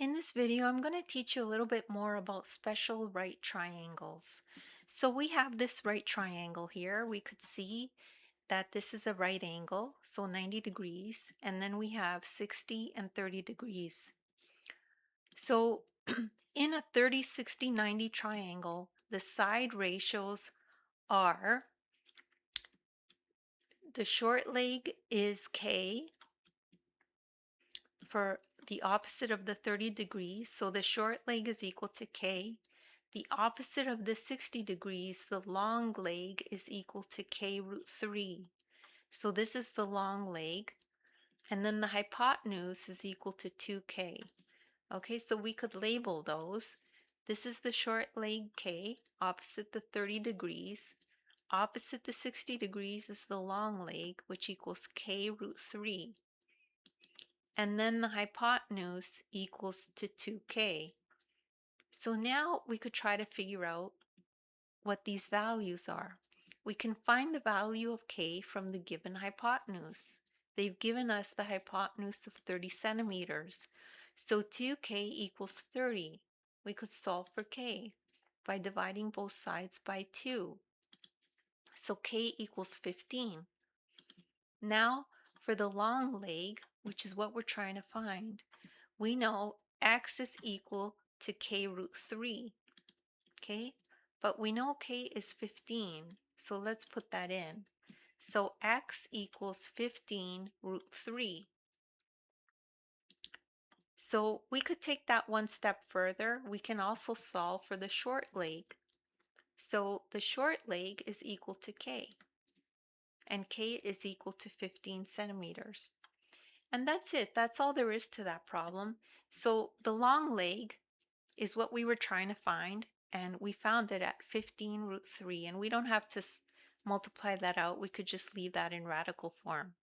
In this video, I'm going to teach you a little bit more about special right triangles. So we have this right triangle here. We could see that this is a right angle, so 90 degrees, and then we have 60 and 30 degrees. So in a 30, 60, 90 triangle, the side ratios are the short leg is K for the opposite of the 30 degrees. So the short leg is equal to K. The opposite of the 60 degrees, the long leg, is equal to K root 3. So this is the long leg. And then the hypotenuse is equal to 2K. Okay, so we could label those. This is the short leg K, opposite the 30 degrees. Opposite the 60 degrees is the long leg, which equals K root 3. And then the hypotenuse equals to 2K. So now we could try to figure out what these values are. We can find the value of K from the given hypotenuse. They've given us the hypotenuse of 30 centimeters. So 2K equals 30. We could solve for K by dividing both sides by 2. So K equals 15. Now for the long leg, which is what we're trying to find, we know X is equal to K root 3. Okay, but we know K is 15, so let's put that in. So X equals 15 root 3. So we could take that one step further. We can also solve for the short leg. So the short leg is equal to K, and K is equal to 15 centimeters. And that's it. That's all there is to that problem. So the long leg is what we were trying to find, and we found it at 15 root 3, and we don't have to multiply that out. We could just leave that in radical form.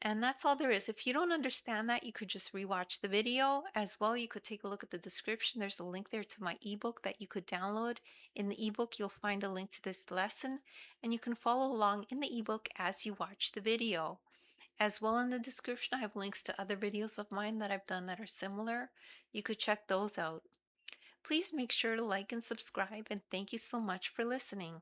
And that's all there is. If you don't understand that, you could just rewatch the video. As well, you could take a look at the description. There's a link there to my ebook that you could download. In the ebook, you'll find a link to this lesson, and you can follow along in the ebook as you watch the video. As well, in the description, I have links to other videos of mine that I've done that are similar. You could check those out. Please make sure to like and subscribe, and thank you so much for listening.